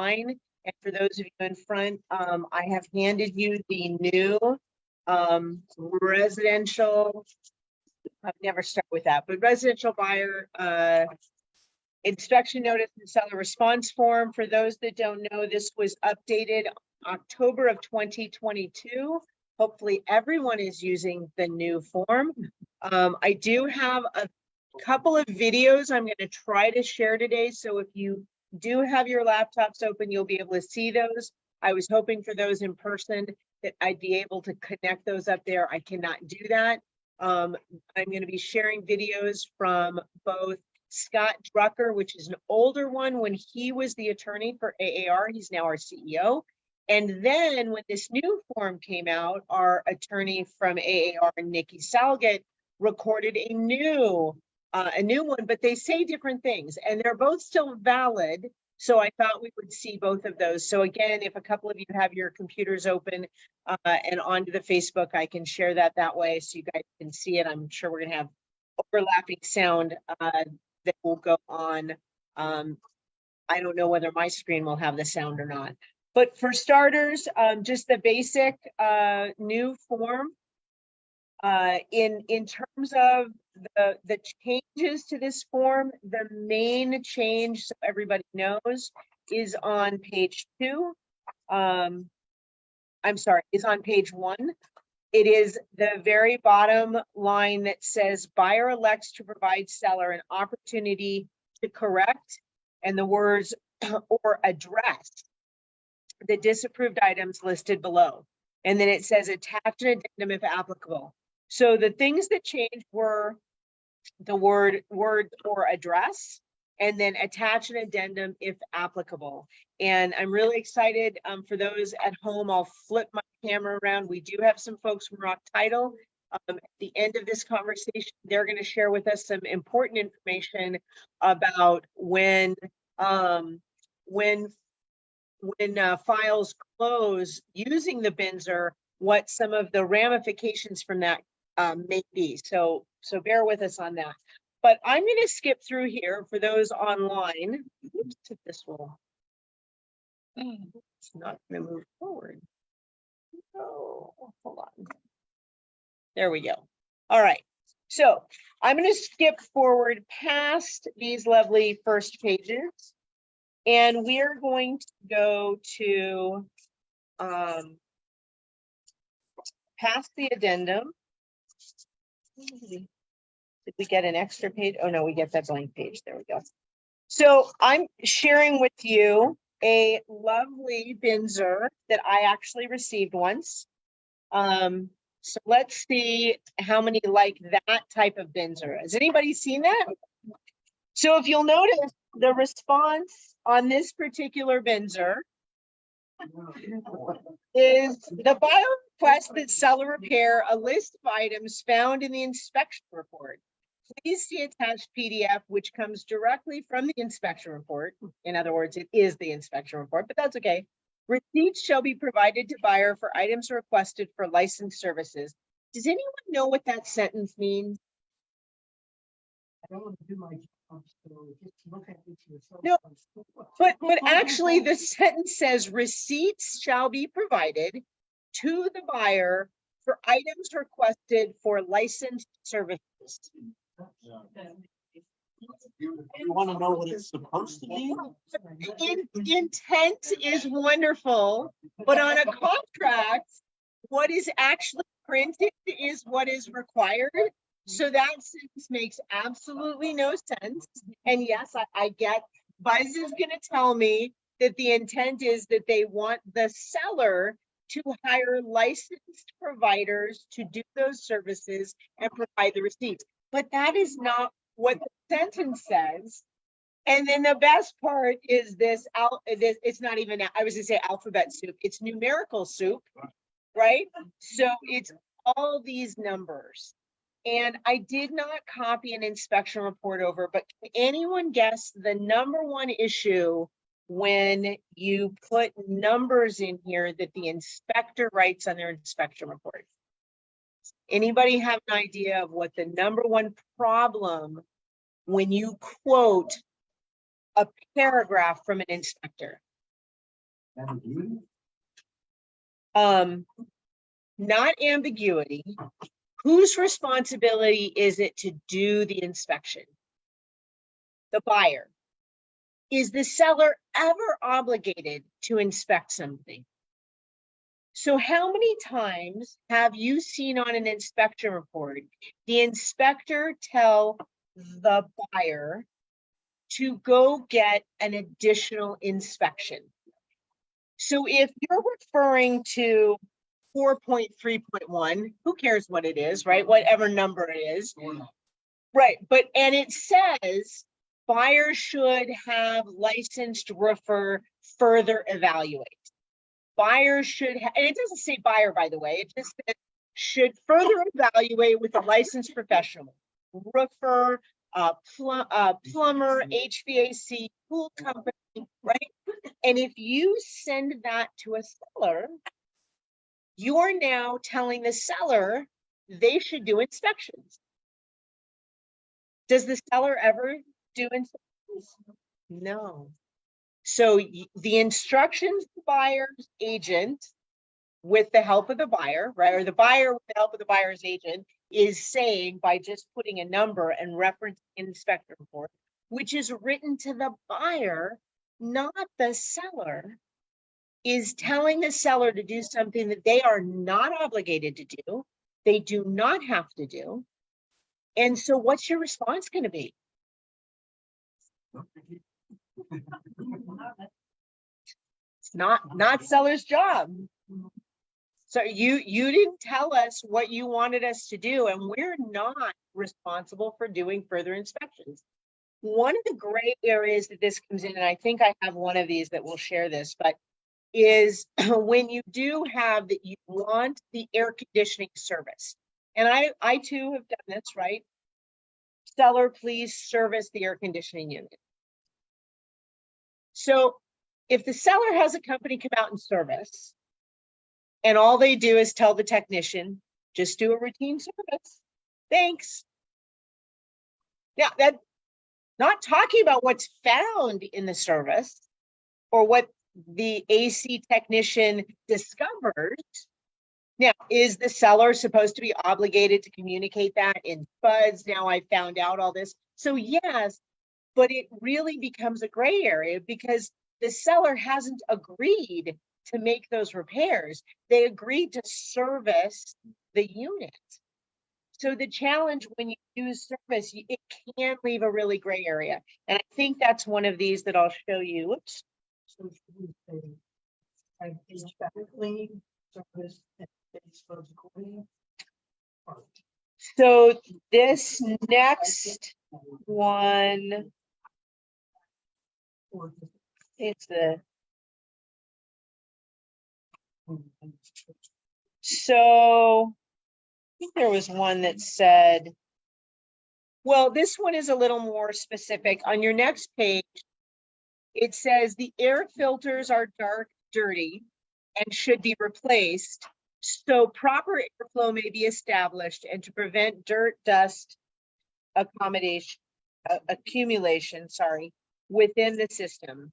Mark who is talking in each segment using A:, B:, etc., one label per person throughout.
A: And for those of you in front, I have handed you the new residential, I've never started with that, but residential buyer inspection notice and seller response form. For those that don't know, this was updated October of 2022. Hopefully everyone is using the new form. I do have a couple of videos I'm going to try to share today. So if you do have your laptops open, you'll be able to see those. I was hoping for those in person that I'd be able to connect those up there. I cannot do that. I'm going to be sharing videos from both Scott Drucker, which is an older one when he was the attorney for AAR. He's now our CEO. And then when this new form came out, our attorney from AAR, Nikki Salgett, recorded a new one, but they say different things and they're both still valid. So I thought we would see both of those. So again, if a couple of you have your computers open and onto the Facebook, I can share that way so you guys can see it. I'm sure we're going to have overlapping sound that will go on. I don't know whether my screen will have the sound or not. But for starters, just the basic new form. In terms of the changes to this form, the main change, so everybody knows, is on page 2. I'm sorry, is on page 1. It is the very bottom line that says buyer elects to provide seller an opportunity to correct, and the words or address the disapproved items listed below. And then it says attach an addendum if applicable. So the things that changed were the word or address, and then attach an addendum if applicable. And I'm really excited for those at home. I'll flip my camera around. We do have some folks from Rock Title. At the end of this conversation, they're going to share with us some important information about when files close using the Binsr, what some of the ramifications from that may be. So bear with us on that. But I'm going to skip through here for those online. Oops, if this will. It's not going to move forward. Oh, hold on. There we go. All right. So I'm going to skip forward past these lovely first pages. And we are going to go to past the addendum. Did we get an extra page? Oh no, we get that blank page. There we go. So I'm sharing with you a lovely Binsr that I actually received once. So let's see how many like that type of Binsr. Has anybody seen that? So if you'll notice, the response on this particular Binsr is the buyer requests that seller repair a list of items found in the inspection report. Please see attached PDF, which comes directly from the inspection report. In other words, it is the inspection report, but that's okay. Receipts shall be provided to buyer for items requested for licensed services. Does anyone know what that sentence means?
B: I don't want to do my job, so just look at it yourself.
A: No, but actually the sentence says receipts shall be provided to the buyer for items requested for licensed services.
C: You want to know what it's supposed to be?
A: Intent is wonderful, but on a contract, what is actually printed is what is required. So that sentence makes absolutely no sense. And yes, I get, Buzz is going to tell me that the intent is that they want the seller to hire licensed providers to do those services and provide the receipts. But that is not what the sentence says. And then the best part is this, it's not even, I was going to say alphabet soup, it's numerical soup, right? So it's all these numbers. And I did not copy an inspection report over, but can anyone guess the #1 issue when you put numbers in here that the inspector writes on their inspection report? Anybody have an idea of what the #1 problem when you quote a paragraph from an inspector?
C: Ambiguity?
A: Not ambiguity. Whose responsibility is it to do the inspection? The buyer. Is the seller ever obligated to inspect something? So how many times have you seen on an inspection report, the inspector tell the buyer to go get an additional inspection? So if you're referring to 4.3.1, who cares what it is, right? Whatever number it is. Right, and it says buyers should have licensed roofer further evaluate. Buyers should have, and it doesn't say buyer, by the way, it just says should further evaluate with a licensed professional, roofer, plumber, HVAC, pool company, right? And if you send that to a seller, you're now telling the seller they should do inspections. Does the seller ever do inspections? No. So the instructions the buyer's agent, with the help of the buyer, right, or the buyer with the help of the buyer's agent, is saying by just putting a number and referencing inspector report, which is written to the buyer, not the seller, is telling the seller to do something that they are not obligated to do. They do not have to do. And so what's your response going to be? It's not seller's job. So you didn't tell us what you wanted us to do, and we're not responsible for doing further inspections. One of the gray areas that this comes in, and I think I have one of these that will share this, but is when you do have that you want the air conditioning service. And I too have done this, right? Seller, please service the air conditioning unit. So if the seller has a company come out and service, and all they do is tell the technician, just do a routine service, thanks. Now, that not talking about what's found in the service or what the AC technician discovered. Now, is the seller supposed to be obligated to communicate that in SPUDs? Now I found out all this. So yes, but it really becomes a gray area because the seller hasn't agreed to make those repairs. They agreed to service the unit. So the challenge when you use service, it can leave a really gray area. And I think that's one of these that I'll show you. Oops.
B: So should we say, and inspectly service and expose according?
A: So this next one,
B: Or just-
A: it's the, so I think there was one that said, well, this one is a little more specific. On your next page, it says the air filters are dark, dirty, and should be replaced. So proper airflow may be established and to prevent dirt, dust, accumulation, within the system.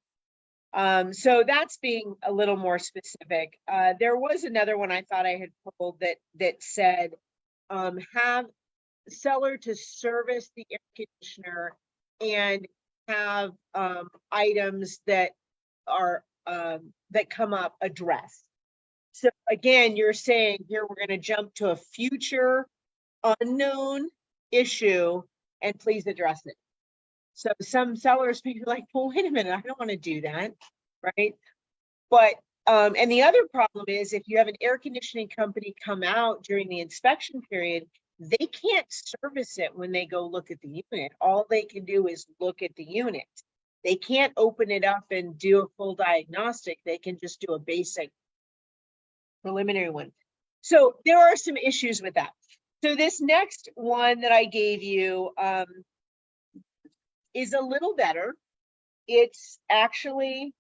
A: So that's being a little more specific. There was another one I thought I had pulled that said, have seller to service the air conditioner and have items that are that come up addressed. So again, you're saying here we're going to jump to a future unknown issue and please address it. So some sellers be like, well, wait a minute, I don't want to do that, right? But and the other problem is if you have an air conditioning company come out during the inspection period, they can't service it when they go look at the unit. All they can do is look at the unit. They can't open it up and do a full diagnostic. They can just do a basic preliminary one. So there are some issues with that. So this next one that I gave you is a little better. It's actually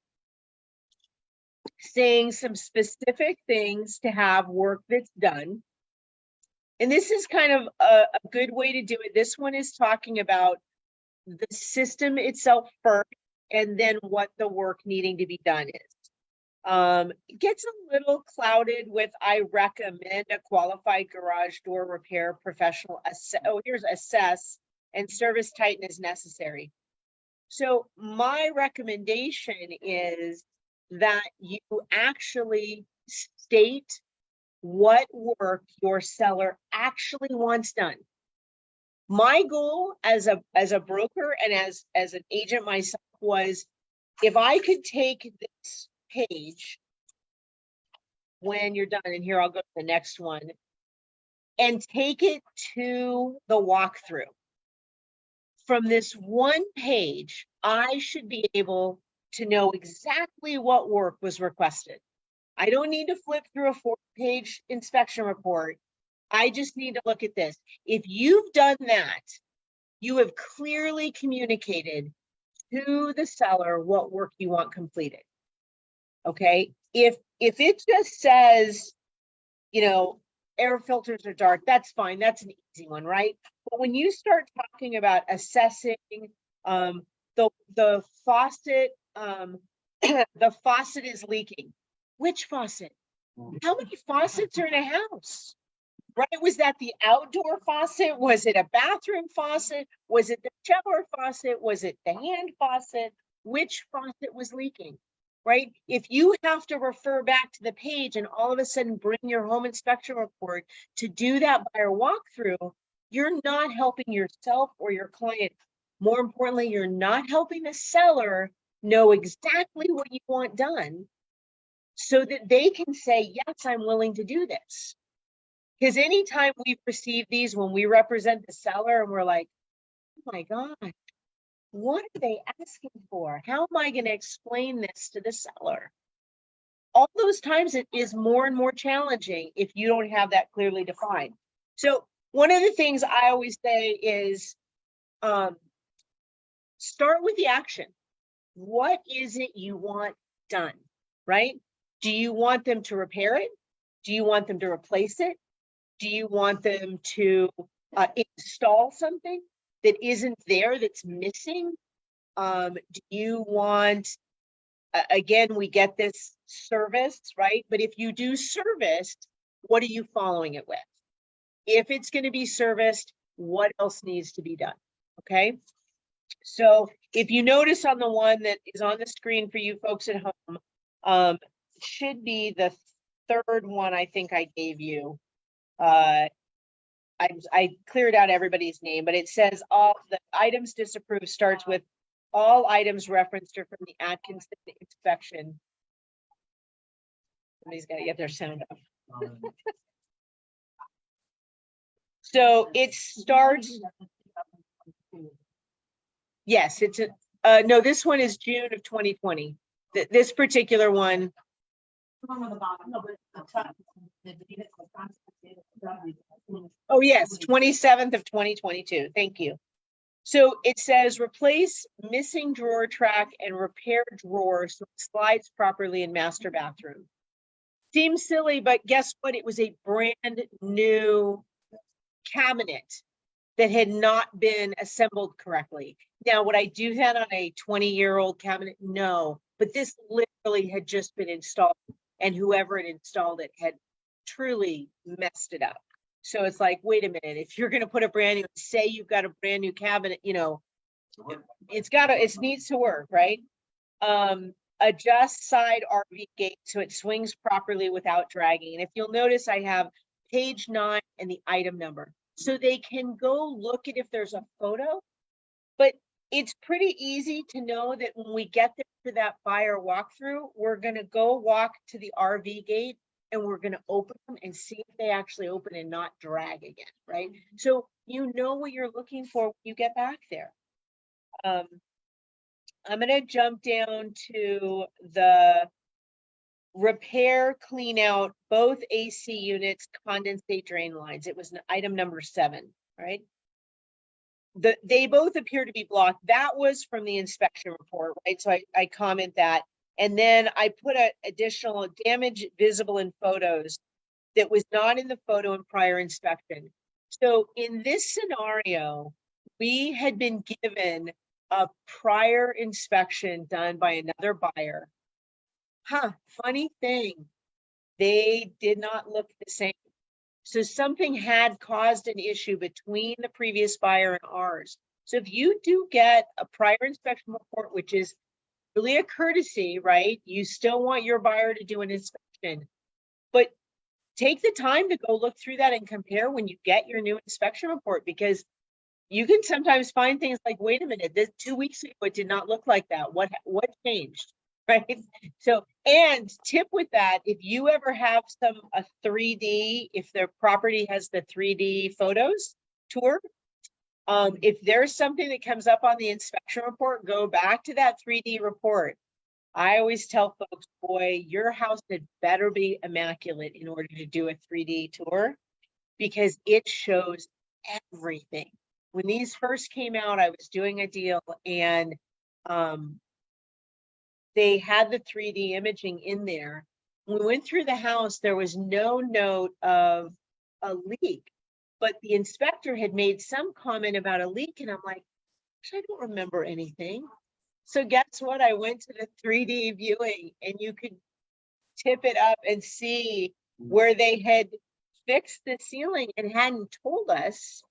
A: saying some specific things to have work that's done. And this is kind of a good way to do it. This one is talking about the system itself first, and then what the work needing to be done is. It gets a little clouded with, I recommend a qualified garage door repair professional. Here's assess and service tighten as necessary. So my recommendation is that you actually state what work your seller actually wants done. My goal as a broker and as an agent myself was, if I could take this page when you're done, and here I'll go to the next one, and take it to the walkthrough. From this one page, I should be able to know exactly what work was requested. I don't need to flip through a 4-page inspection report. I just need to look at this. If you've done that, you have clearly communicated to the seller what work you want completed. Okay, if it just says, you know, air filters are dark, that's fine. That's an easy one, right? But when you start talking about assessing the faucet, the faucet is leaking. Which faucet? How many faucets are in a house? Right? Was that the outdoor faucet? Was it a bathroom faucet? Was it the shower faucet? Was it the hand faucet? Which faucet was leaking? Right? If you have to refer back to the page and all of a sudden bring your home inspection report to do that buyer walkthrough, you're not helping yourself or your client. More importantly, you're not helping the seller know exactly what you want done so that they can say, yes, I'm willing to do this. Because anytime we've received these, when we represent the seller and we're like, oh my God, what are they asking for? How am I going to explain this to the seller? All those times it is more and more challenging if you don't have that clearly defined. So one of the things I always say is start with the action. What is it you want done, right? Do you want them to repair it? Do you want them to replace it? Do you want them to install something that isn't there, that's missing? Do you want, again, we get this service, right? But if you do service, what are you following it with? If it's going to be serviced, what else needs to be done? Okay. So if you notice on the one that is on the screen for you folks at home, should be the third one I think I gave you. I cleared out everybody's name, but it says all the items disapproved starts with all items referenced are from the Atkinson inspection. Somebody's got to get their sound up. So it starts, yes, it's a, no, this one is June of 2020. This particular one, oh yes, 27th of 2022. Thank you. So it says replace missing drawer track and repair drawer so it slides properly in master bathroom. Seems silly, but guess what? It was a brand new cabinet that had not been assembled correctly. Now, would I do that on a 20-year-old cabinet? No, but this literally had just been installed, and whoever had installed it had truly messed it up. So it's like, wait a minute, if you're going to put a brand new, say you've got a brand new cabinet, you know, it needs to work, right? Adjust side RV gate so it swings properly without dragging. And if you'll notice, I have page 9 and the item number. So they can go look at if there's a photo, but it's pretty easy to know that when we get there for that buyer walkthrough, we're going to go walk to the RV gate and we're going to open them and see if they actually open and not drag again, right? So you know what you're looking for when you get back there. I'm going to jump down to the repair, clean out both AC units, condensate drain lines. It was item number 7, right? They both appear to be blocked. That was from the inspection report, right? So I comment that. And then I put an additional damage visible in photos that was not in the photo in prior inspection. So in this scenario, we had been given a prior inspection done by another buyer Funny thing, they did not look the same. So something had caused an issue between the previous buyer and ours. So if you do get a prior inspection report, which is really a courtesy, right? You still want your buyer to do an inspection, but take the time to go look through that and compare when you get your new inspection report, because you can sometimes find things like, wait a minute, this 2 weeks ago, it did not look like that. What changed? Right? So, and tip with that, if you ever have a 3D, if their property has the 3D photos tour, if there's something that comes up on the inspection report, go back to that 3D report. I always tell folks, boy, your house had better be immaculate in order to do a 3D tour, because it shows everything. When these first came out, I was doing a deal, and they had the 3D imaging in there. When we went through the house, there was no note of a leak, but the inspector had made some comment about a leak, and I'm like, I don't remember anything. So guess what? I went to the 3D viewing, and you could tip it up and see where they had fixed the ceiling and hadn't told us.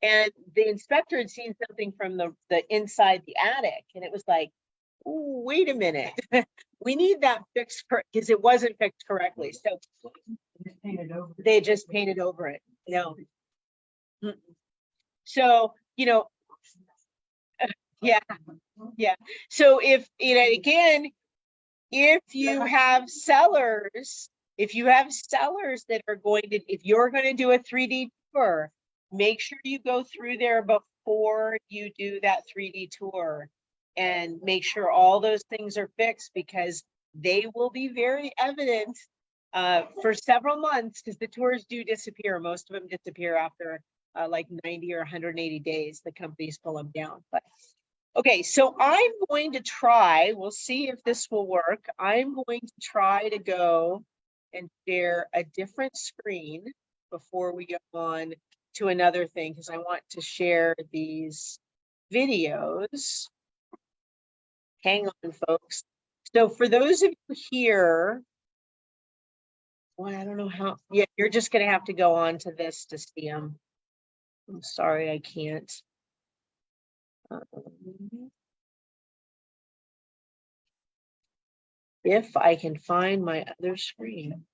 A: And the inspector had seen something from the inside the attic, and it was like, oh, wait a minute. We need that fixed because it wasn't fixed correctly. So they just painted over it. No. So, yeah. So if, again, if you have sellers that are if you're going to do a 3D tour, make sure you go through there before you do that 3D tour and make sure all those things are fixed, because they will be very evident for several months, because the tours do disappear. Most of them disappear after like 90 or 180 days. The companies pull them down. But okay, so I'm going to try, we'll see if this will work. I'm going to try to go and share a different screen before we go on to another thing, because I want to share these videos. Hang on, folks. So for those of you here, well, I don't know how, yeah, you're just going to have to go on to this to see them. I'm sorry, I can't. If I can find my other screen.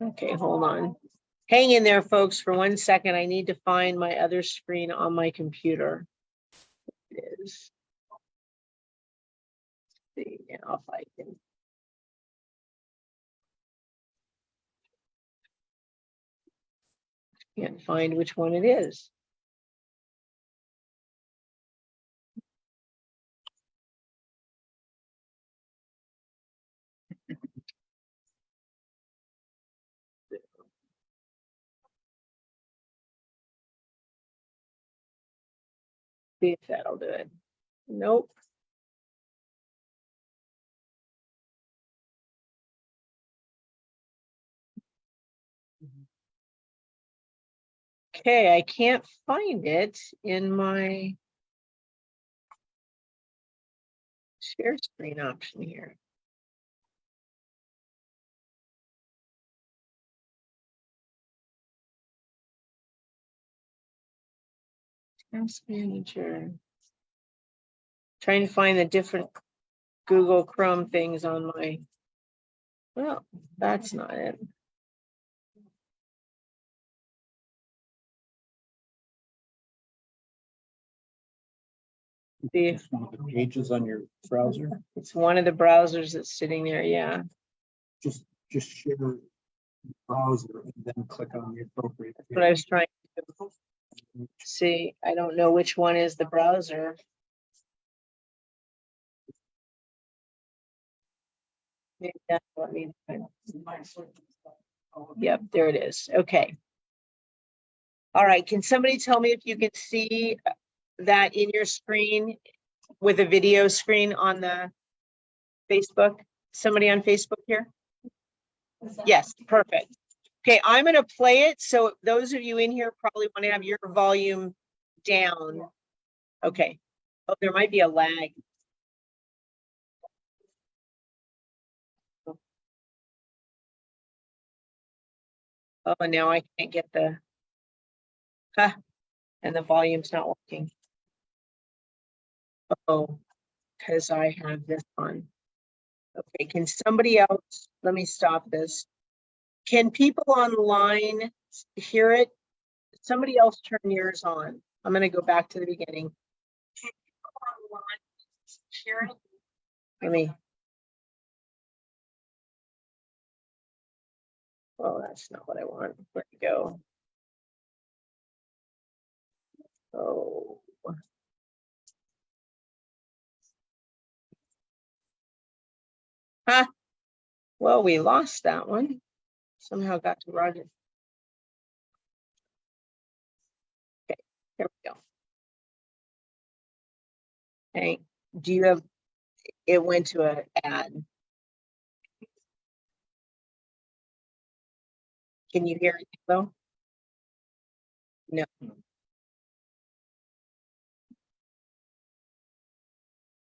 A: Okay, hold on. Hang in there, folks, for 1 second. I need to find my other screen on my computer. It is. Let's see now if I can. Can't find which one it is. See if that'll do it. Nope. Okay, I can't find it in my share screen option here. Task manager. Trying to find the different Google Chrome things on my, well, that's not it. See if
C: It's one of the pages on your browser.
A: it's one of the browsers that's sitting there, yeah.
C: Just share the browser and then click on the appropriate.
A: That's what I was trying to do. See, I don't know which one is the browser. Maybe that's what I mean. Yep, there it is. Okay. All right, can somebody tell me if you can see that in your screen with a video screen on the Facebook? Somebody on Facebook here? Yes, perfect. Okay, I'm gonna play it. So those of you in here probably want to have your volume down. Okay. Oh, there might be a lag. Oh, and now I can't get the, and the volume's not working. Oh, because I have this on. Okay, can somebody else, let me stop this. Can people online hear it? Somebody else turn yours on. I'm gonna go back to the beginning. Can people online hear it? Let me. Oh, that's not what I want. Where'd it go? Oh. Huh. Well, we lost that one. Somehow got to Roger. Okay, there we go. Hey, do you have, it went to an ad. Can you hear it though? No.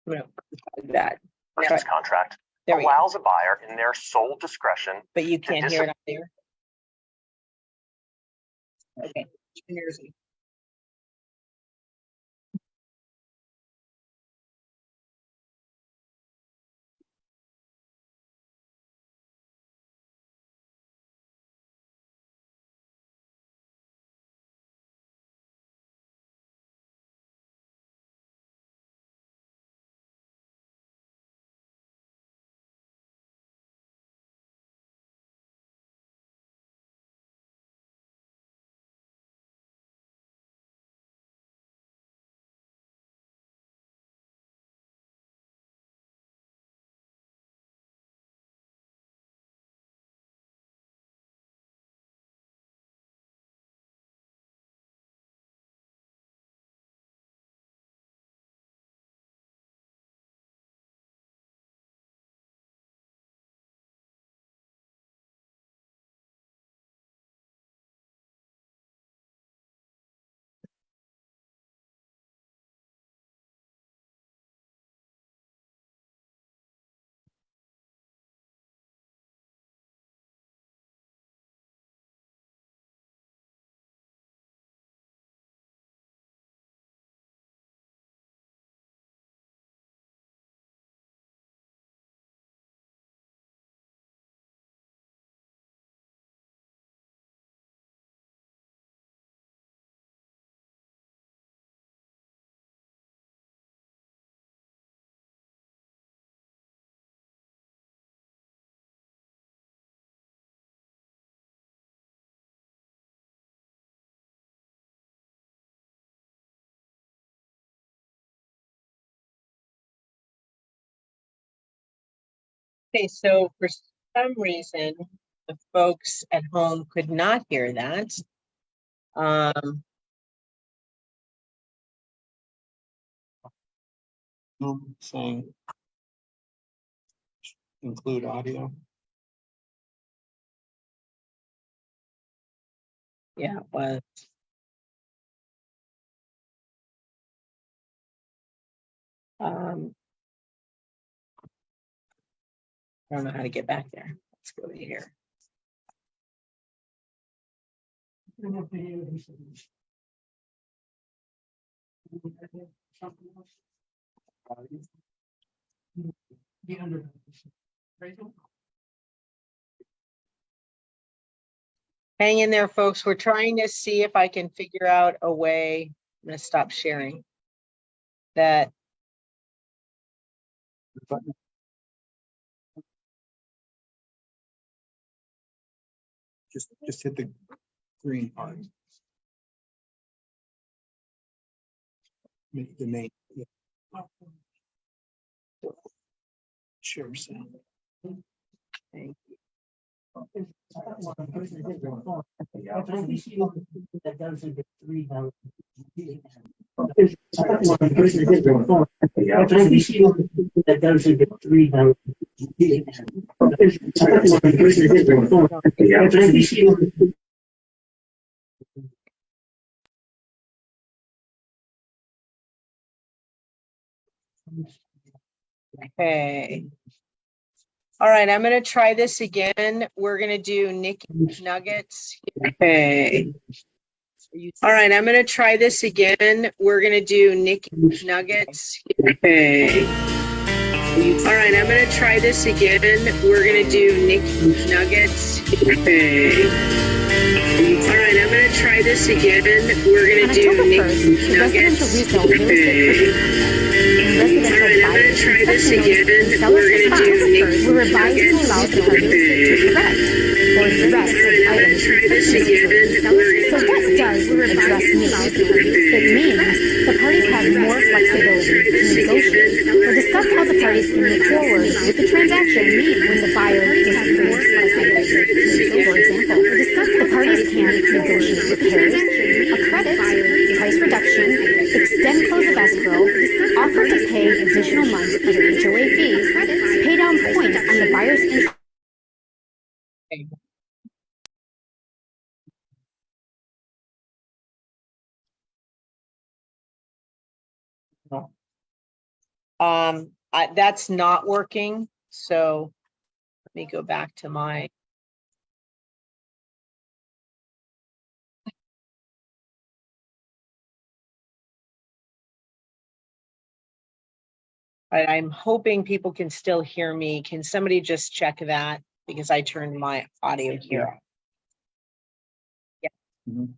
A: No, that.
D: Purchase contract
A: There we go.
D: allows a buyer in their sole discretion.
A: But you can't hear it up there. Okay. Here's it. Okay, so for some reason, the folks at home could not hear that.
C: Saying include audio.
A: Yeah, it was. I don't know how to get back there. Let's go to here. Hang in there, folks. We're trying to see if I can figure out a way. I'm gonna stop sharing. That
C: Just hit the green part. Make the main. Share sound.
A: thing.
B: That does
A: Okay. All right, I'm gonna try this again. We're gonna do Nikki's Nuggets. Okay. All right, I'm gonna try this again. We're gonna do Nikki's Nuggets. Okay. All right, I'm gonna try this again. We're gonna do Nikki's Nuggets. Okay. All right, I'm gonna try this again. We're gonna
E: On
A: do
E: October 1st,
A: Nikki's
E: the residential
A: Nuggets.
E: resale real estate and
A: All right, I'm gonna
E: residential
A: try this
E: buyers
A: again.
E: inspection notice and seller's
A: We're gonna do
E: response
A: Nikki's
E: were revised to
A: Nuggets.
E: allow the real estate to correct or address items
A: Try this
E: inspection
A: again.
E: notices. So what does address mean? It means the parties have more flexibility to negotiate or discuss how the parties can move forward with the transaction when the buyer disagrees. For example, the parties can negotiate repairs, a credit, price reduction, extend close of escrow, offer to pay additional months for the HOA fees, pay down points on the buyer's interest.
A: That's not working, so let me go back to my. I'm hoping people can still hear me. Can somebody just check that? Because I turned my audio here. Yeah.
C: Mhm.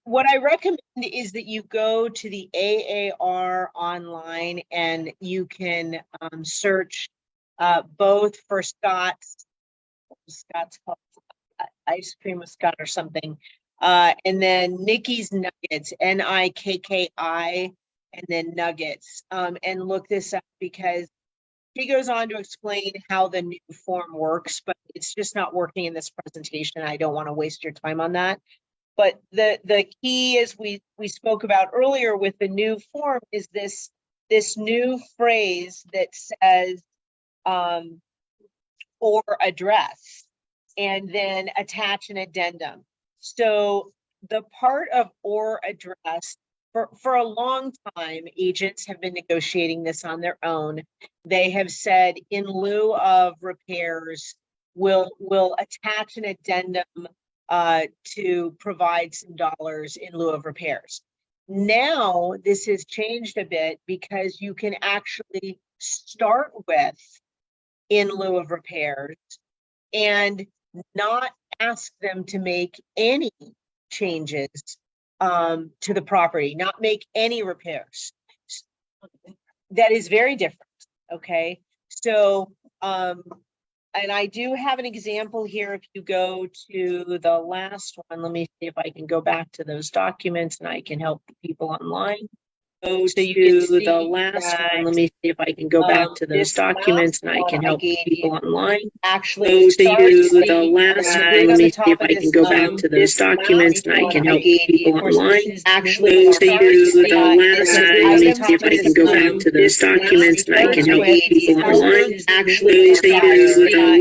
A: What I recommend is that you go to the AAR online and you can search both for Scott's called ice cream with Scott or something, and then Nikki's Nuggets, Nikki, and then Nuggets, and look this up because she goes on to explain how the new form works, but it's just not working in this presentation. I don't want to waste your time on that. But the key is we spoke about earlier with the new form is this new phrase that says or address and then attach an addendum. So the part of or address for a long time, agents have been negotiating this on their own. They have said in lieu of repairs, we'll attach an addendum to provide some dollars in lieu of repairs. Now, this has changed a bit because you can actually start with in lieu of repairs and not ask them to make any changes to the property, not make any repairs. That is very different, okay? So, and I do have an example here. If you go to the last one, let me see if I can go back to those documents and I can help people online. Go to the last one. Let me see if I can go back to those documents and I can help people online. Actually, go to the last one. Let me see if I can go back to those documents and I can help people online. Actually, go to the last one. Let me see if I can go back to those documents and I can help people online. Actually, go to the last one.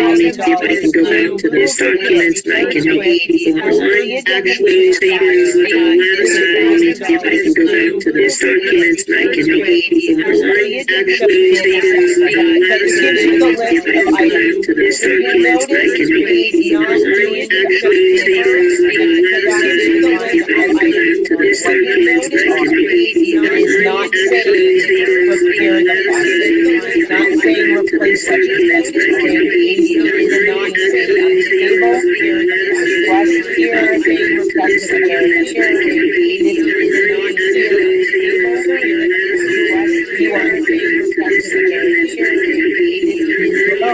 A: Let me see if I can go back to those documents and I can help people online. Actually, go to the last one. Let me see if I can go back to those documents and I can help people online. Actually, go to the last one. Let me see if I can go back to those documents and I can help people online. Actually, go to the last one. Let me see if I can go back to those documents and I can help people online. It is not saying repair the faucet. Not saying replace it. It is not saying unstable. Flush here, replace the repair here. This is not here. You are saying replace the repair here. This is no.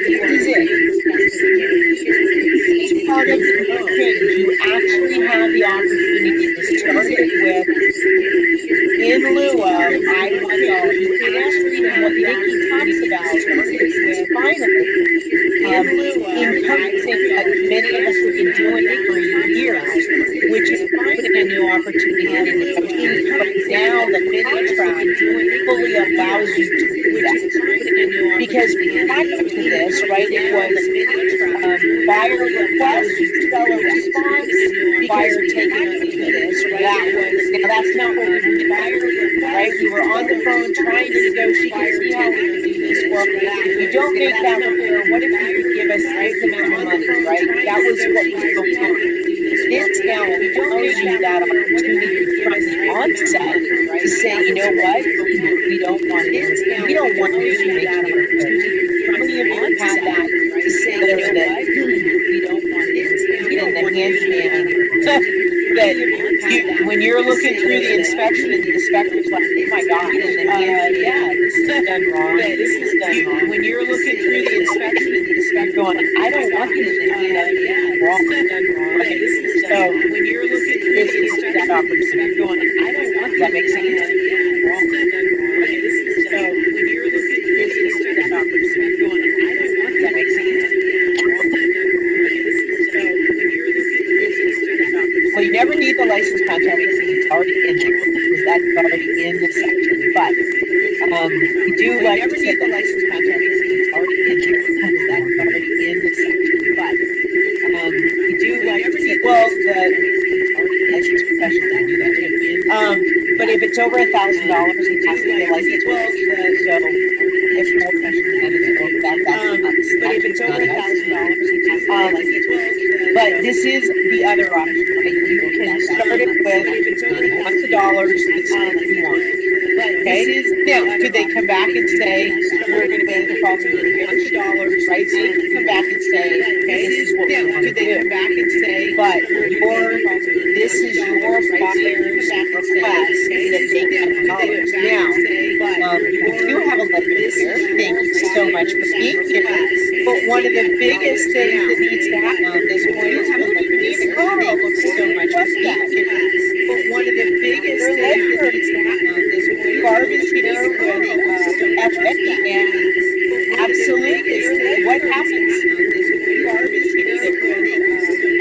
A: This is it. As part of the change, you actually have the opportunity to start it with in lieu of $1. And actually, what Nikki talks about is finally encompassing what many of us have been doing for years, which is finance new opportunity to negotiate. But now the contract fully allows you to do that. Because prior to this, right, it was buyer request, seller response, buyer taking or leaving this, right? Now that's not what we do, right? We were on the phone trying to negotiate, see how we can do this. Well, if we don't make that repair, what if you could give us X amount of money, right? That was what was going on. This now allows you that opportunity from the onset to say, you know what, we don't want it. We don't want to make that opportunity. How many of you have had that to say that we don't want it? In the handyman that you, when you're looking through the inspection and the inspector's like, oh my God, yeah, this is done wrong. This is done wrong. When you're looking through the inspection and the inspector going, I don't want this to be wrong. Right? So when you're looking through the inspection, that opportunity going, I don't want that makes sense. Wrong. Right? So when you're looking through the inspection, that opportunity going, I don't want that makes sense. Well, you never need the license contract because it's already in there, because that's already in the section. But we do like to need the license contract because it's already in there, because that's already in the section. But we do like to see, well, the license professionals can do that too. But if it's over $1,000, it has to be a license. Well, so if more professionals then it's over that, that's but if it's over $1,000, it has to be a license. But this is the other option, right? You can start it with $100 that's what you want. Okay? Now, could they come back and say, we're going to make the approximately $50, right? So they can come back and say, okay, this is what we want to do. Come back and say, but this is your buyer's request that they get dollars. Now, we do have a letter here. Thank you so much for being here. But one of the biggest things that needs to happen at this point is we need to call. Thank you so much for being here. But one of the biggest things that needs to happen at this point, Barb is here with Epic, and absolutely, what happens? Barb is here with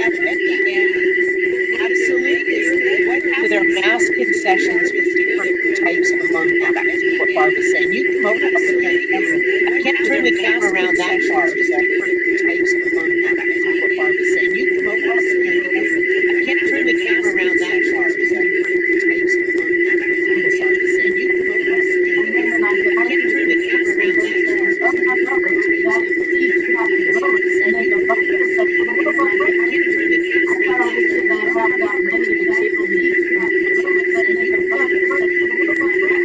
A: Epic, and absolutely, what happens? So there are mass concessions with different types of loan products. What Barb is saying, you come over to the camera. I can't turn the camera around that far. So different types of loan products. What Barb is saying, you come over to the camera. I can't turn the camera around that far. So different types of loan products. What Barb is saying, you come over to the camera. I can't turn the camera around that far. So different types of loan products.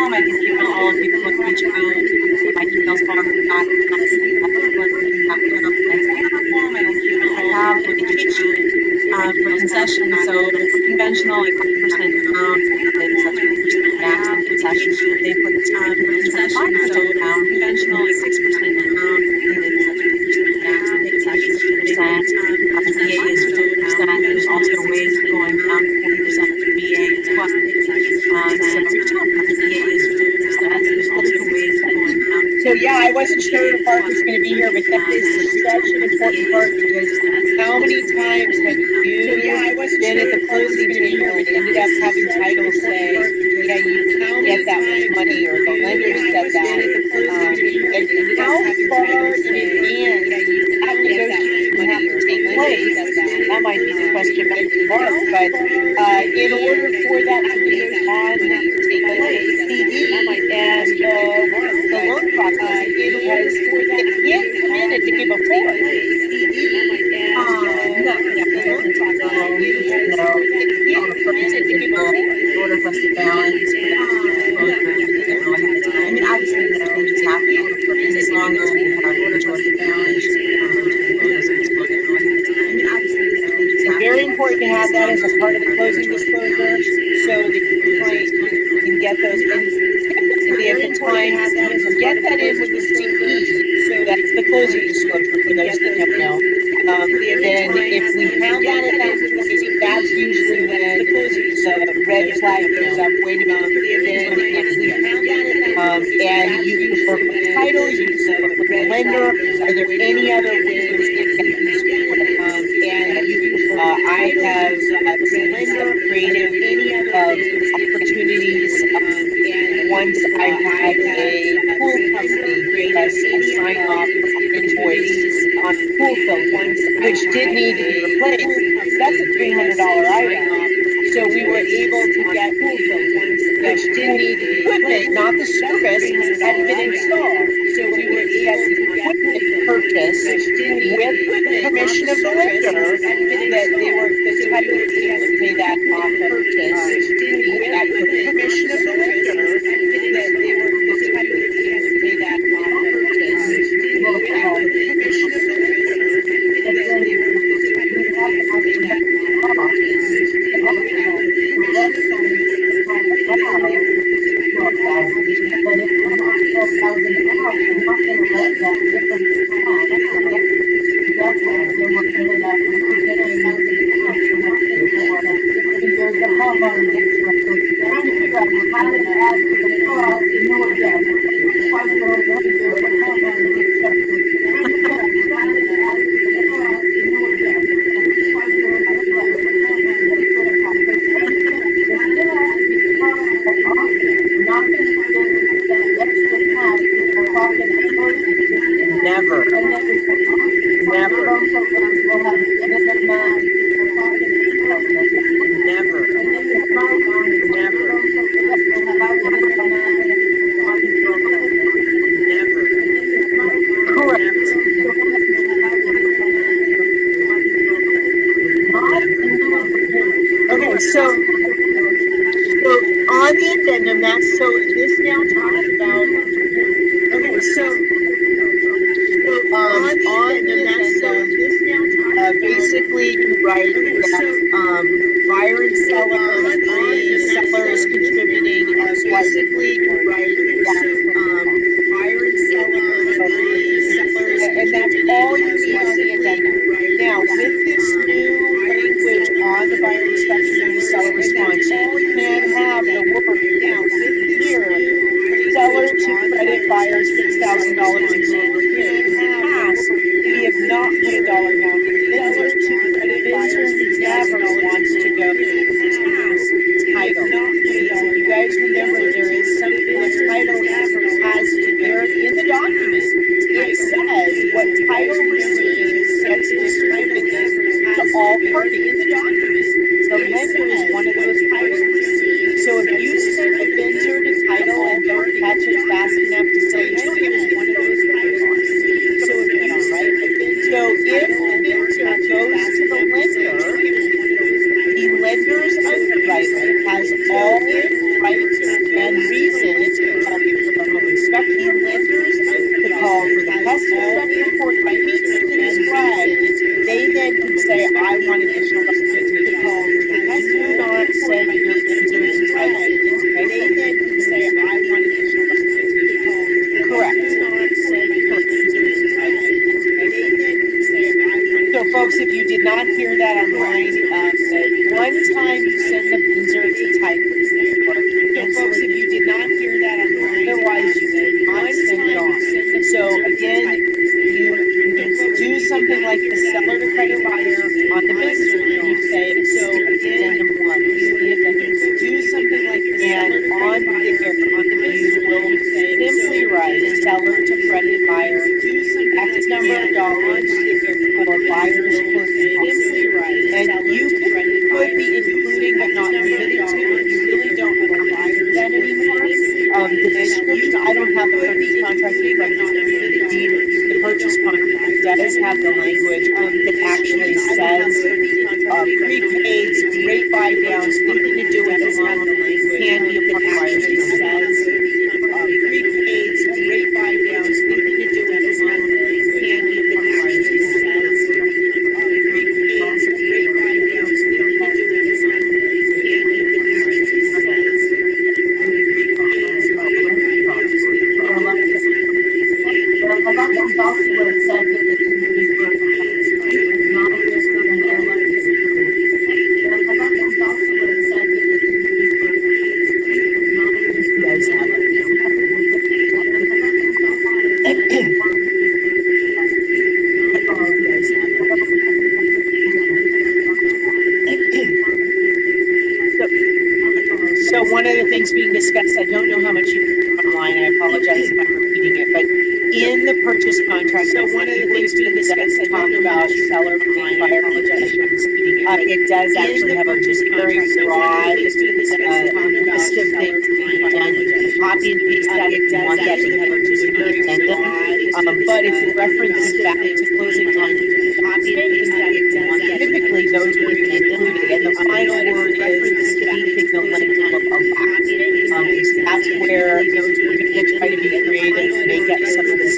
A: I can email all of you who reach out. My email's I have a for concession, so it's conventional, like 5% amount, it's a 3% max and concession. They put for concession, so conventional, like 6% amount, it's a 3% max and concession, 2%. VA is 2%. There's also ways of going down 40% for VA as well. So yeah, I wasn't sure if Bart was going to be here, but that is such an important part because how many times have you been at the closing table and ended up having titles say, yeah, you can't get that much money, or the lender said that, and how far in advance that negotiation have to take place? That might be the question back to Bart, but in order for that to be on the CD and the loan process, because it can't come in at the give a four. In order for us to balance, I mean, obviously, that changes happen, as long as we have majority balance. It's very important to have that as a part of the closing disclosure, so that the client can get those in. Typically, at the time, get that in with the CE, so that's the closing disclosure for those that don't know. Then if we have that at that point, that's usually when the red flag goes up. Wait a minute. Then if we have that at that and you can work with title, you can work with the lender. Are there any other ways to get these? And I have creative opportunities. And once I had a pool company give us a sign off invoice on a pool filter, which did need to be replaced. That's a $300 item. So we were able to get the equipment, not the service, had been installed. So we were able to get equipment purchased with the permission of the lender, that they were the title was able to pay that off of that with the permission of the lender, that they were the title was able to pay that off of with the permission of the lender, that they were the title was able to pay that Never. Never. Never. Okay, so on the addendum, that's so this now talks about. Okay, so on the addendum, basically you write that buyer and seller agree, seller is contributing as basically you write that buyer and seller agree, seller is, and that's all you need on the addendum. Now with this new language on the buyer inspection and the seller response, you can have the word now with here. Seller to credit buyers $6,000 in past. We have not put a dollar amount in Binsr to credit buyers. Never wants to go to title. So you guys remember there is something that title has there in the document. It says what title receives gets distributed to all parties in the document. The lender is one of those titles. So if you send a Binsr to title and don't catch it fast enough to say, no, it was one of those titles. So if the Binsr goes to the lender's underwriter has all rights and reasons to call for the home inspection, to call for the pest inspection report, meets the described. They then can say, I want additional documentation. Do not send your Binsr to title. Okay? They then can say, I want additional documentation. Correct. So folks, if you did not hear that online, one time you send the Binsr to title. So folks, if you did not hear that online, otherwise you did not send it on. So again, you do something like the seller to credit buyer on the Binsr, and you say, so addendum 1, you do something like the seller to credit buyer on the Binsr, you will simply write seller to credit buyer, X number of dollars for buyer's closing costs. And you could be including but not limited to. You really don't know buyers that anymore. The description, I don't have the purchase contract, but the purchase contract does have the language that actually says prepaids, rate buy downs, anything to do with the loan can be a part of buyer's contract. Prepaids, rate buy downs, anything to do with the loan can be a part of buyer's contract. things being discussed, I don't know how much you can online, I apologize if I'm repeating it, but in the purchase contract, so one of the things being discussed, talk about seller paying fire protections. It does actually have a very broad list of things, and copy and paste that if you want that to have a very addendum. But if you're referencing back to closing time, typically those would be included, and the final word is anything the length will allow. That's where you're going to try to be creative and make up some of this,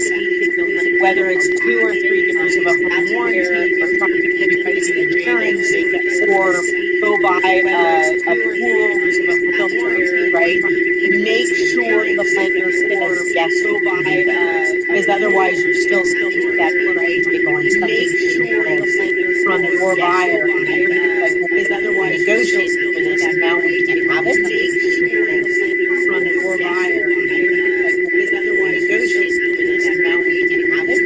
A: whether it's 2 or 3 years of a home warranty, or trying to increase insurance, or go buy a pool filter, right? Make sure the lender says yes, because otherwise you're still seeing that right on something from your buyer, like, because otherwise negotiate for this amount we can have it from your buyer, like, because otherwise negotiate for this amount we can have it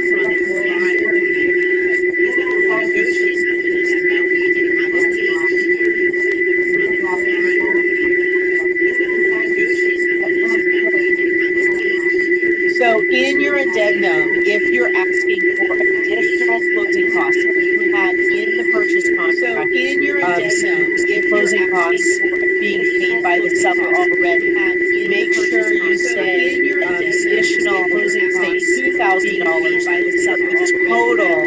A: from your buyer, like, because otherwise negotiate for this amount we can have it from your buyer. So in your addendum, if you're asking for additional closing costs, you had in the purchase contract, so in your addendum, if closing costs being paid by the seller already, make sure you say additional closing costs, say $2,000 by the seller. Total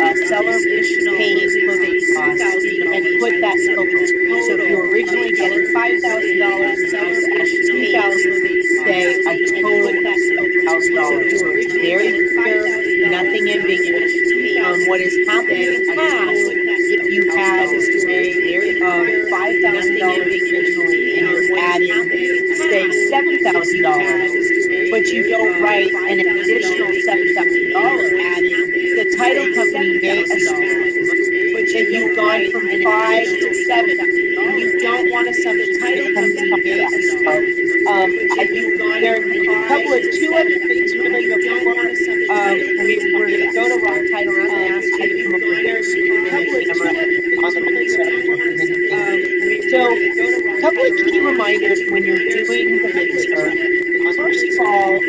A: of seller paid closing costs, and put that total. So if you originally getting $5,000, seller $2,000. Say a total of $1,000. So it's very clear, nothing ambiguous. What is happening in the past, if you had $5,000 originally and you're adding, say, $7,000, but you don't write an additional $7,000, the title company may assume that you've gone from 5 to 7. You don't want to sum the title company there are a couple of 2 other things really before we're going to go to Ron Title Run and ask you to come up with there's a couple of on the minutes. So a couple of key reminders when you're doing the Binsr. First of all,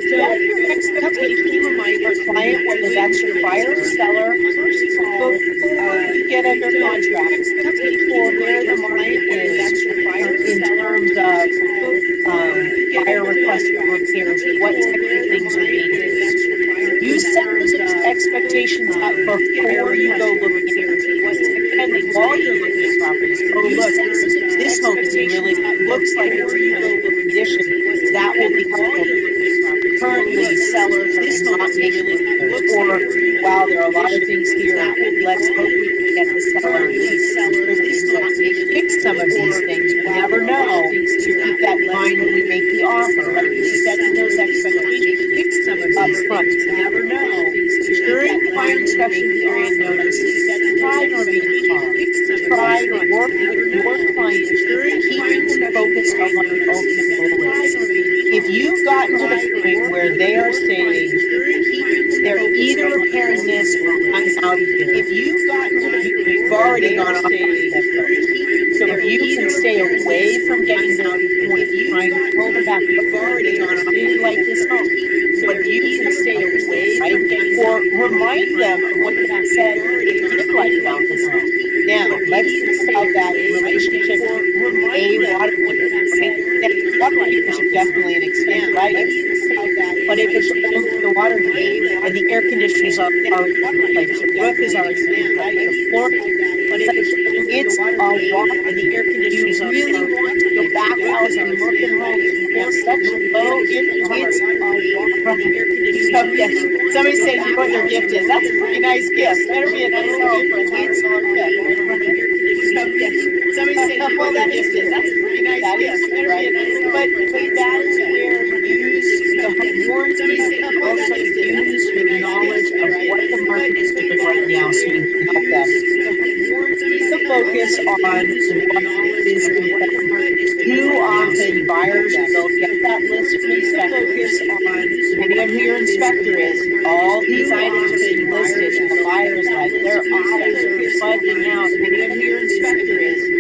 A: set your expectation for your client, whether that's your buyer or seller, before you get under contract, for where the market is in terms of buyer request for repairs, what type of things are needed. You set those expectations up before you go looking at it. And while you're looking at properties, oh look, this home really looks like it's in really good condition. That will be helpful. Currently, sellers are not making it, or wow, there are a lot of things here. Let's hope we can get the seller to fix some of these things. We never know. Keep that in mind when we make the offer. Right? Setting those expectations, fix some of up front. You never know. During the buyer inspection period notice, try to remain calm. Try to work with your client, keeping them focused on what the ultimate goal is. If you've gotten to the point where they are saying they're either repairing this or I'm out of here, if you've gotten to the point where you've already gone off the so if you can stay away from getting to the point of trying to pull them back, you've already gone off really like this home. So if you can stay away from getting or remind them of what that said they did like about this home. Now, let's think about that relationship. Water heaters are definitely an expense, right? But if it's the water heater and the air conditioners are like the roof is already the floor, but if it's a walk and the air conditioners you really want to go back out and look at home and such low it's so yes. Somebody said what their gift is. That's a pretty nice gift. Better be a nice home for a $8 gift. So yes. Somebody said well that is that's a pretty nice gift. Better be a nice home. But that is where use the warranty, also use your knowledge of what the market is doing right now so you can help them. The focus on what is important. Too often buyers will get that list from the focus on depending on who your inspector is. All these items are being listed and the buyer's like their eyes are bugging out depending on who your inspector is.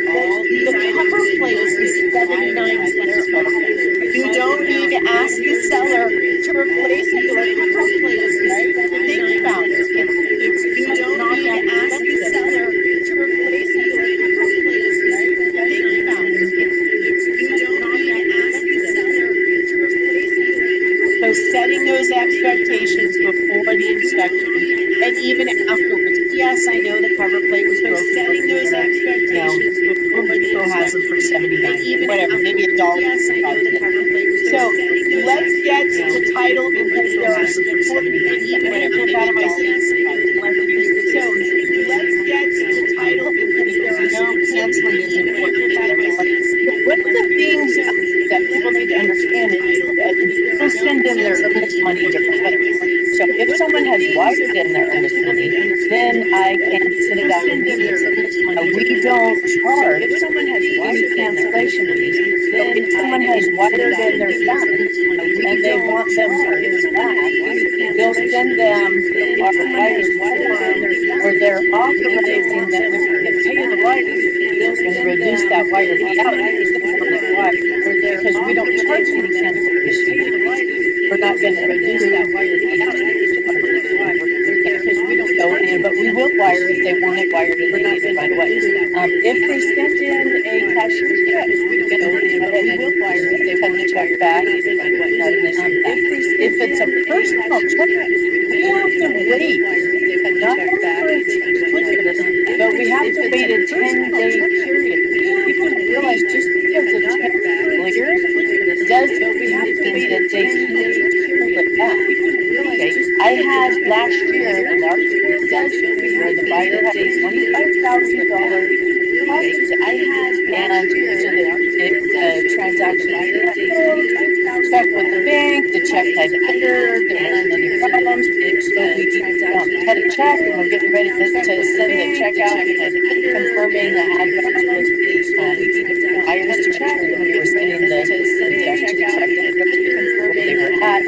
A: And even afterwards, yes, I know the cover plate was broken. Setting those expectations before Binsr has them for 79, whatever, maybe $1. Yes, I know the cover plate was. So let's get to the title because there are some important things that want to jump out of my seat. So let's get to the title because there are no canceling is important.
F: One of the things that people need to understand is that people send in their earnest money different ways. So if someone has wired in their earnest money, then I can send it out immediately. We don't charge any cancellation fees. So if someone has wired in their funds and they want them wired back, they'll send them our wired form, or they're authorizing that if we're going to pay the wire, they're going to reduce that wire fee out because we don't charge any cancellation fees. We're not going to reduce that wire fee out because we don't know, but we will wire if they want it wired and they need it right away. If they sent in a cashier's check, we can go ahead and we'll wire if they cut the check back. If it's a personal check, we have to wait, not only for it to clear, but we have to wait a 10-day period. People realize just because the check cleared doesn't we have to wait a day period back. Okay, I had last year a large transaction where the buyer had a $25,000 deposit. And so the transaction check with the bank, the check had cleared, there was many problems. So we had a check and we're getting ready to send the check out, confirming the address was the buyer's check, and we were sending the check where they were at.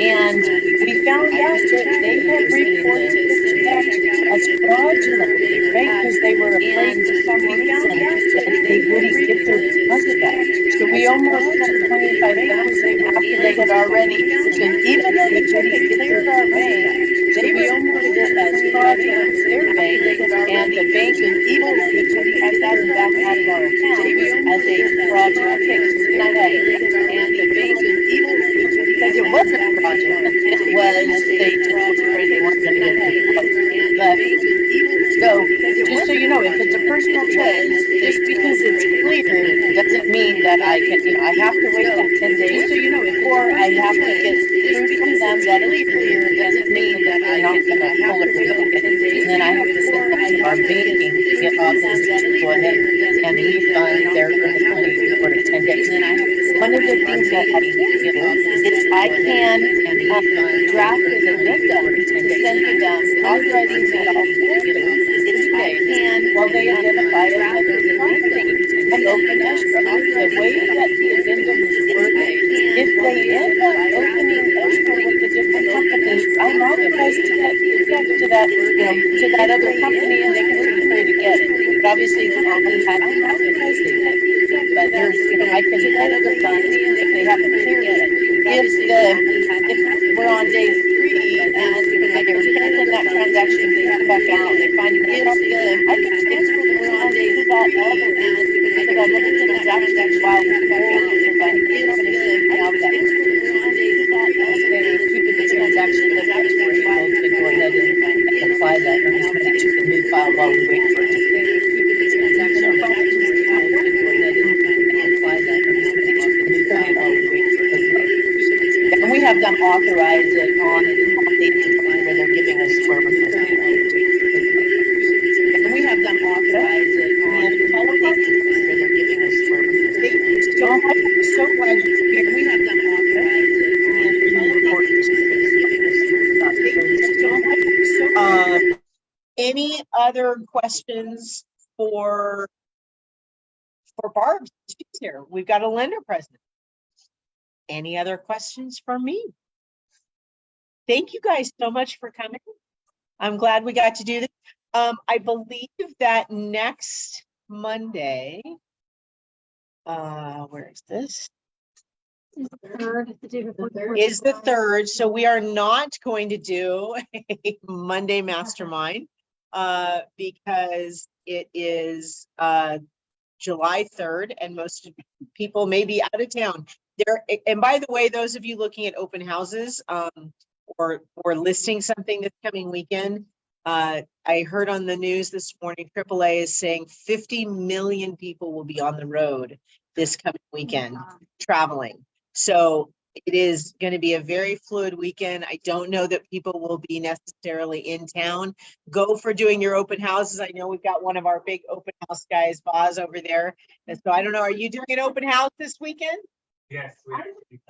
F: And we found out that they had reported the check as fraudulent, right? Because they were afraid for some reason that they wouldn't get their deposit back. So we almost got 25,000 after they had already. So even though the check had cleared our bank, they reported it as fraudulent to their bank, and the bank was able to get 25,000 back out of our account as a fraudulent case. And the bank was able to because it wasn't fraudulent. It was they just were afraid they weren't going to get it. But so just so you know, if it's a personal check, just because it's cleared doesn't mean that I can, I have to wait that 10 days, or I have to get proof from them that it's clear. Doesn't mean that I'm not going to pull it again. And then I have to send it to our banking to get authorized to go ahead and refund their money for 10 days. One of the things that I can do is I can draft an addendum to send to them authorizing that I'll while they identify another property and open escrow. The way that the addendum is worded, if they end up opening escrow with a different company, I'm authorized to get to that, to that other company, and they can feel free to get it. But obviously, I'll have to authorized it. But there's, I can edit the funds if they haven't cleared it. If we're on day 3 and they're clearing that transaction, they come back out, they find it, I can transfer the funds to that other transaction while we're providing now that they're keeping the transaction while we go ahead and apply that earnest money to the new file while we wait for it to clear. And we have them authorize it on where they're giving us where we're going to and we have them authorize it on where they're giving us where we're going to
A: So I'm so glad you're here.
F: we have them authorize it
A: Any other questions for Barb? She's here. We've got a lender present. Any other questions for me? Thank you guys so much for coming. I'm glad we got to do this. I believe that next Monday, where is this? Is the 3rd. So we are not going to do a Monday mastermind because it is July 3rd and most people may be out of town there. And by the way, those of you looking at open houses or listing something this coming weekend, I heard on the news this morning, AAA is saying 50 million people will be on the road this coming weekend traveling. So it is going to be a very fluid weekend. I don't know that people will be necessarily in town. Go for doing your open houses. I know we've got one of our big open house guys, Boz, over there. And so I don't know, are you doing an open house this weekend?
C: Yes.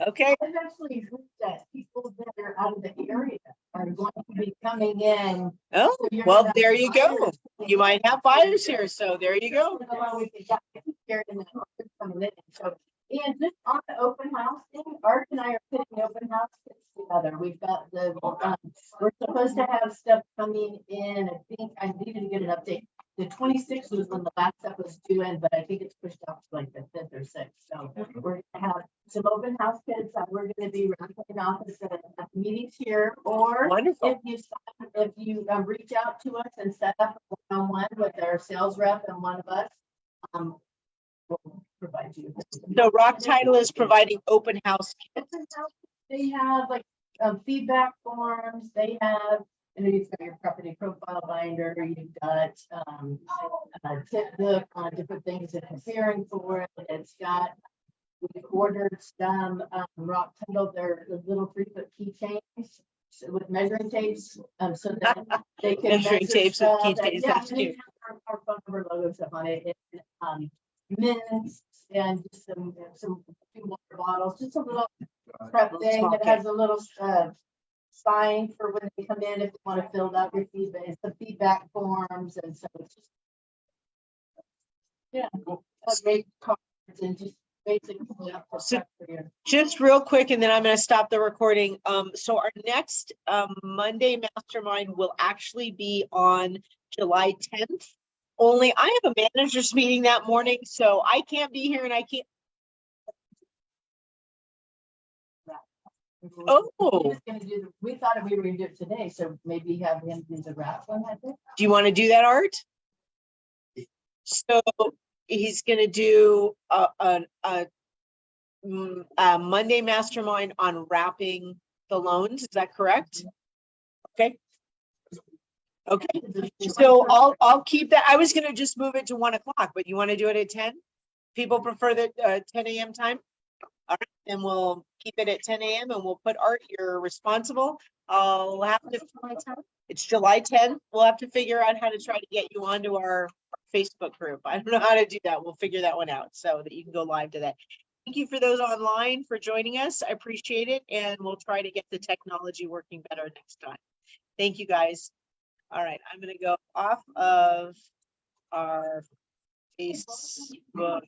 A: Okay.
B: I've actually heard that people that are out of the area are going to be coming in.
A: Oh,
B: So you're
A: well,
B: gonna
A: there
B: have
A: you go.
B: buyers
A: You might have buyers here. So there you go.
B: And just on the open house thing, Art and I are putting open house kits together. We've got we're supposed to have stuff coming in. I think I needed to get an update. The 26th was when the last stuff was due in, but I think it's pushed out to like the 5th or 6th. So we're gonna have some open house kits that we're gonna be running in office at meetings here, or
A: Wonderful.
B: if you reach out to us and set up a one-on-one with our sales rep and one of us, we'll provide you.
A: So Rock Title is providing open house kits.
B: They have like feedback forms, they have, you've got your property profile binder, you've got a tip book on different things that it's preparing for it. It's got, we've ordered some Rock Title, they're the little 3-foot keychains with measuring tapes, so that they can
A: Measuring
B: measure
A: tapes with
B: stuff.
A: keychains,
B: Yeah,
A: that's
B: and they
A: cute.
B: have our phone number, logo stuff on it, and mints and just some water bottles, just a little prep thing
A: Small
B: that has a little sign for when they come in if they want to fill out your feedback, it's the feedback forms, and so it's just a great cards and just basically
A: So- Just real quick, and then I'm going to stop the recording. So our next Monday mastermind will actually be on July 10th. Only I have a managers meeting that morning, so I can't be here and I can't. Oh,
B: We thought we were gonna do it today, so maybe have him do the wrap one, I think.
A: do you want to do that, Art? So he's going to do a Monday mastermind on wrapping the loans. Is that correct? Okay. Okay. So I'll keep that. I was gonna just move it to 1 o'clock, but you want to do it at 10? People prefer the 10 a.m. time? All right, and we'll keep it at 10 a.m. and we'll put Art, you're responsible. I'll have to, it's July 10th. We'll have to figure out how to try to get you onto our Facebook group. I don't know how to do that. We'll figure that one out so that you can go live to that. Thank you for those online for joining us. I appreciate it. And we'll try to get the technology working better next time. Thank you, guys. All right, I'm going to go off of our Facebook Live.